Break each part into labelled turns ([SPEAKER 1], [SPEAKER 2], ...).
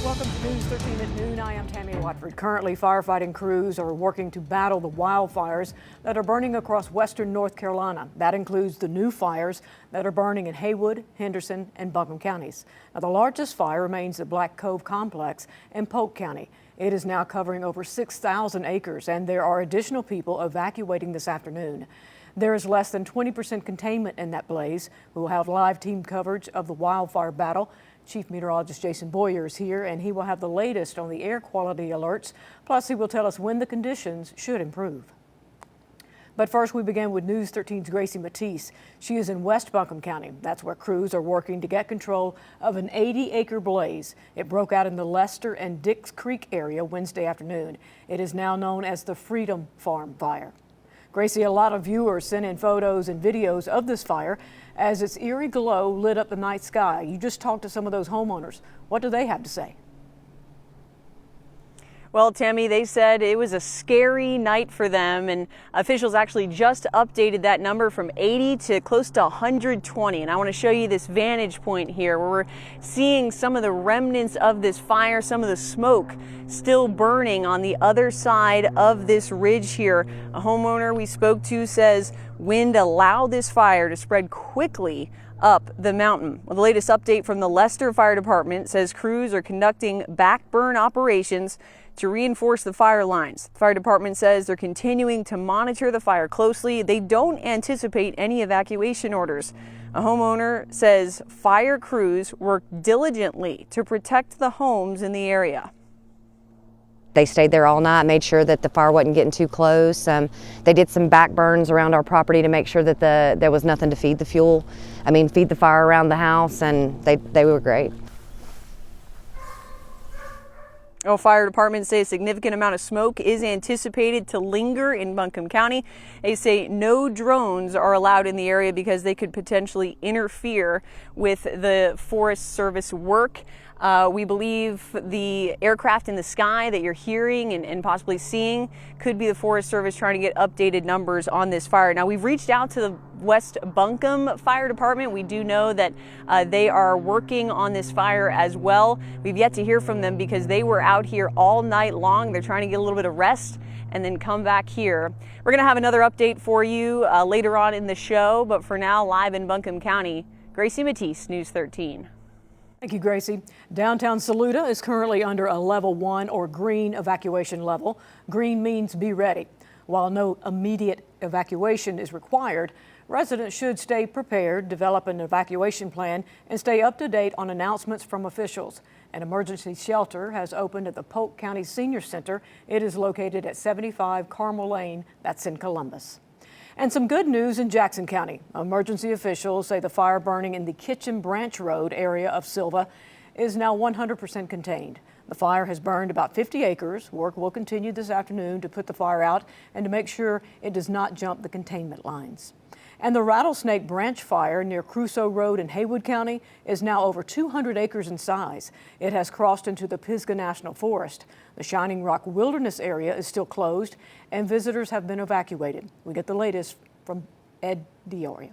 [SPEAKER 1] Welcome to News 13 at noon. I am Tammy Watford. Currently, firefighting crews are working to battle the wildfires that are burning across western North Carolina. That includes the new fires that are burning in Haywood, Henderson, and Buncombe counties. Now, the largest fire remains the Black Cove complex in Polk County. It is now covering over 6,000 acres, and there are additional people evacuating this afternoon. There is less than 20% containment in that blaze. We will have live team coverage of the wildfire battle. Chief Meteorologist Jason Boyer is here, and he will have the latest on the air quality alerts. Plus, he will tell us when the conditions should improve. But first, we begin with News 13's Gracie Matisse. She is in West Buncombe County. That's where crews are working to get control of an 80-acre blaze. It broke out in the Lester and Dix Creek area Wednesday afternoon. It is now known as the Freedom Farm Fire. Gracie, a lot of viewers sent in photos and videos of this fire as its eerie glow lit up the night sky. You just talked to some of those homeowners. What do they have to say?
[SPEAKER 2] Well, Tammy, they said it was a scary night for them, and officials actually just updated that number from 80 to close to 120. And I want to show you this vantage point here where we're seeing some of the remnants of this fire, some of the smoke still burning on the other side of this ridge here. A homeowner we spoke to says wind allowed this fire to spread quickly up the mountain. Well, the latest update from the Lester Fire Department says crews are conducting backburn operations to reinforce the fire lines. The fire department says they're continuing to monitor the fire closely. They don't anticipate any evacuation orders. A homeowner says fire crews work diligently to protect the homes in the area.
[SPEAKER 3] They stayed there all night, made sure that the fire wasn't getting too close. They did some back burns around our property to make sure that there was nothing to feed the feed the fire around the house, and they were great.
[SPEAKER 2] Fire departments say a significant amount of smoke is anticipated to linger in Buncombe County. They say no drones are allowed in the area because they could potentially interfere with the Forest Service work. We believe the aircraft in the sky that you're hearing and possibly seeing could be the Forest Service trying to get updated numbers on this fire. Now, we've reached out to the West Buncombe Fire Department. We do know that they are working on this fire as well. We've yet to hear from them because they were out here all night long. They're trying to get a little bit of rest and then come back here. We're going to have another update for you later on in the show, but for now, live in Buncombe County, Gracie Matisse, News 13.
[SPEAKER 1] Thank you, Gracie. Downtown Saluda is currently under a level 1 or green evacuation level. Green means be ready. While no immediate evacuation is required, residents should stay prepared, develop an evacuation plan, and stay up to date on announcements from officials. An emergency shelter has opened at the Polk County Senior Center. It is located at 75 Carmel Lane. That's in Columbus. And some good news in Jackson County. Emergency officials say the fire burning in the Kitchen Branch Road area of Silva is now 100% contained. The fire has burned about 50 acres. Work will continue this afternoon to put the fire out and to make sure it does not jump the containment lines. And the Rattlesnake Branch Fire near Crusoe Road in Haywood County is now over 200 acres in size. It has crossed into the Pisgah National Forest. The Shining Rock Wilderness area is still closed, and visitors have been evacuated. We get the latest from Ed Diorio.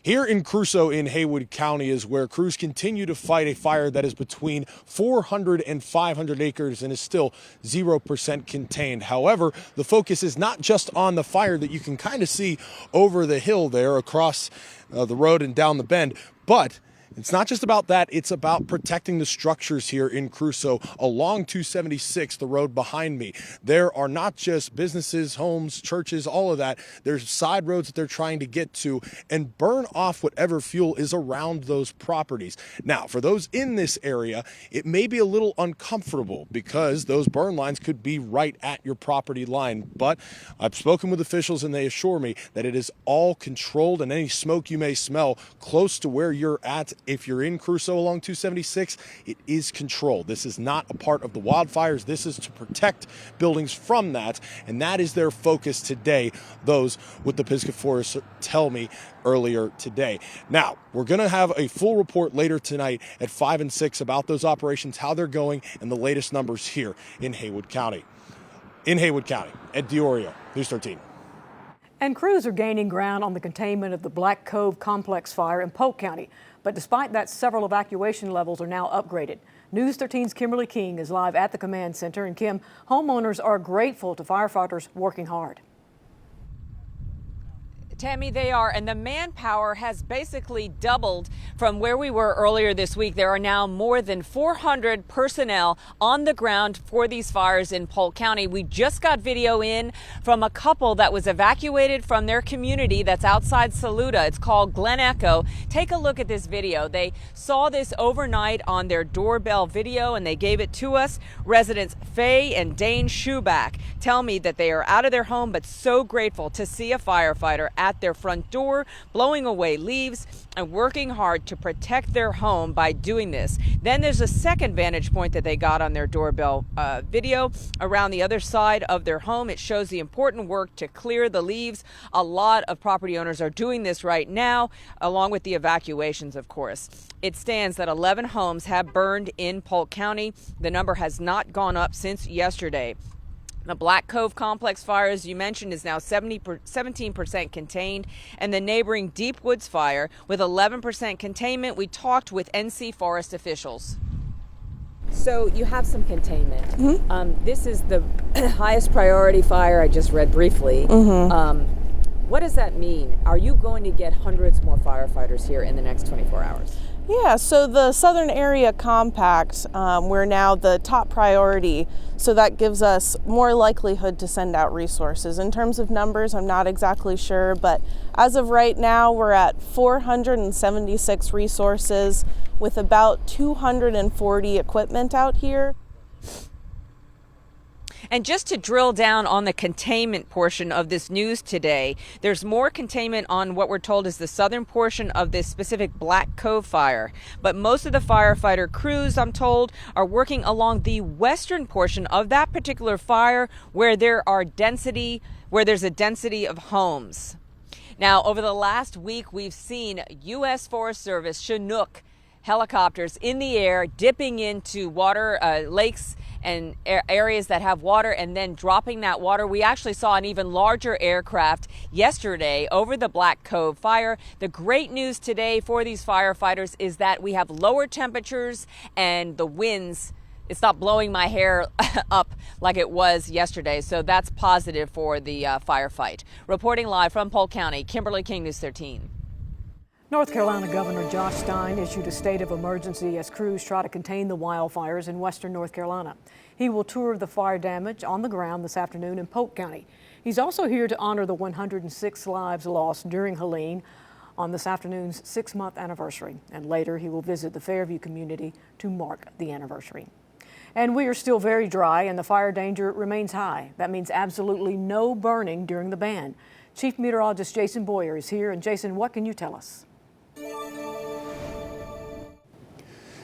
[SPEAKER 4] Here in Crusoe in Haywood County is where crews continue to fight a fire that is between 400 and 500 acres and is still 0% contained. However, the focus is not just on the fire that you can kind of see over the hill there across the road and down the bend, but it's not just about that. It's about protecting the structures here in Crusoe along 276, the road behind me. There are not just businesses, homes, churches, all of that. There's side roads that they're trying to get to and burn off whatever fuel is around those properties. Now, for those in this area, it may be a little uncomfortable because those burn lines could be right at your property line. But I've spoken with officials and they assure me that it is all controlled, and any smoke you may smell close to where you're at, if you're in Crusoe along 276, it is controlled. This is not a part of the wildfires. This is to protect buildings from that, and that is their focus today, those with the Pisgah Forest tell me earlier today. Now, we're going to have a full report later tonight at 5 and 6 about those operations, how they're going, and the latest numbers here in Haywood County. In Haywood County, Ed Diorio, News 13.
[SPEAKER 1] And crews are gaining ground on the containment of the Black Cove complex fire in Polk County. But despite that, several evacuation levels are now upgraded. News 13's Kimberly King is live at the command center. And Kim, homeowners are grateful to firefighters working hard.
[SPEAKER 5] Tammy, they are, and the manpower has basically doubled from where we were earlier this week. There are now more than 400 personnel on the ground for these fires in Polk County. We just got video in from a couple that was evacuated from their community that's outside Saluda. It's called Glen Echo. Take a look at this video. They saw this overnight on their doorbell video and they gave it to us. Residents Faye and Dane Schuback tell me that they are out of their home but so grateful to see a firefighter at their front door, blowing away leaves and working hard to protect their home by doing this. Then there's a second vantage point that they got on their doorbell video around the other side of their home. It shows the important work to clear the leaves. A lot of property owners are doing this right now, along with the evacuations, of course. It stands that 11 homes have burned in Polk County. The number has not gone up since yesterday. The Black Cove Complex fire, as you mentioned, is now 17% contained, and the neighboring Deep Woods fire with 11% containment. We talked with NC Forest officials. So you have some containment. Mm-hmm. This is the highest priority fire I just read briefly. Mm-hmm. What does that mean? Are you going to get hundreds more firefighters here in the next 24 hours?
[SPEAKER 6] Yeah, so the Southern Area Compact, we're now the top priority, so that gives us more likelihood to send out resources. In terms of numbers, I'm not exactly sure, but as of right now, we're at 476 resources with about 240 equipment out here.
[SPEAKER 5] And just to drill down on the containment portion of this news today, there's more containment on what we're told is the southern portion of this specific Black Cove fire. But most of the firefighter crews, I'm told, are working along the western portion of that particular fire where there's a density of homes. Now, over the last week, we've seen U.S. Forest Service Chinook helicopters in the air dipping into water, lakes and areas that have water and then dropping that water. We actually saw an even larger aircraft yesterday over the Black Cove fire. The great news today for these firefighters is that we have lower temperatures and the winds, it's not blowing my hair up like it was yesterday. So that's positive for the firefight. Reporting live from Polk County, Kimberly King, News 13.
[SPEAKER 1] North Carolina Governor Josh Stein issued a state of emergency as crews try to contain the wildfires in western North Carolina. He will tour the fire damage on the ground this afternoon in Polk County. He's also here to honor the 106 lives lost during Helene on this afternoon's 6-month anniversary. And later he will visit the Fairview community to mark the anniversary. And we are still very dry and the fire danger remains high. That means absolutely no burning during the ban. Chief Meteorologist Jason Boyer is here. And Jason, what can you tell us?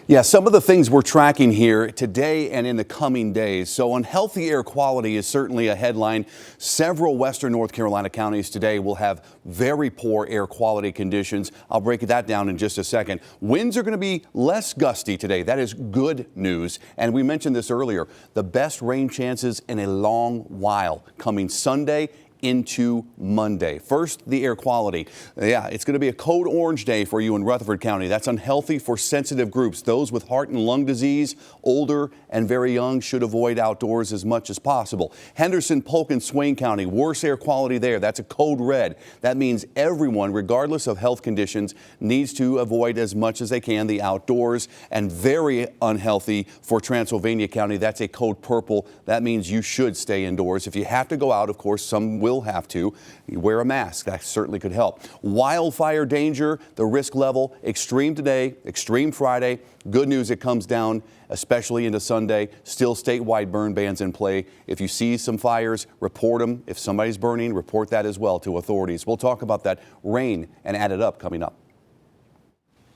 [SPEAKER 7] Yeah, some of the things we're tracking here today and in the coming days. So unhealthy air quality is certainly a headline. Several western North Carolina counties today will have very poor air quality conditions. I'll break that down in just a second. Winds are going to be less gusty today. That is good news. And we mentioned this earlier, the best rain chances in a long while coming Sunday into Monday. First, the air quality. Yeah, it's going to be a code orange day for you in Rutherford County. That's unhealthy for sensitive groups. Those with heart and lung disease, older and very young, should avoid outdoors as much as possible. Henderson, Polk, and Swain County, worse air quality there. That's a code red. That means everyone, regardless of health conditions, needs to avoid as much as they can the outdoors. And very unhealthy for Transylvania County. That's a code purple. That means you should stay indoors. If you have to go out, of course, some will have to wear a mask. That certainly could help. Wildfire danger, the risk level, extreme today, extreme Friday. Good news, it comes down, especially into Sunday. Still statewide burn bans in play. If you see some fires, report them. If somebody's burning, report that as well to authorities. We'll talk about that rain and add it up coming up.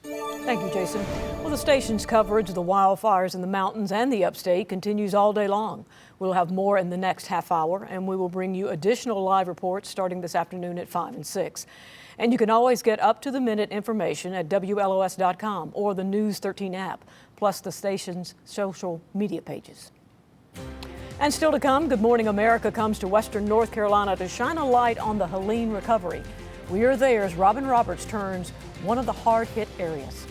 [SPEAKER 1] Thank you, Jason. Well, the station's coverage of the wildfires in the mountains and the upstate continues all day long. We'll have more in the next half hour, and we will bring you additional live reports starting this afternoon at 5 and 6. And you can always get up-to-the-minute information at WLOS.com or the News 13 app, plus the station's social media pages. And still to come, Good Morning America comes to western North Carolina to shine a light on the Helene recovery. We are there as Robin Roberts turns one of the hard-hit areas.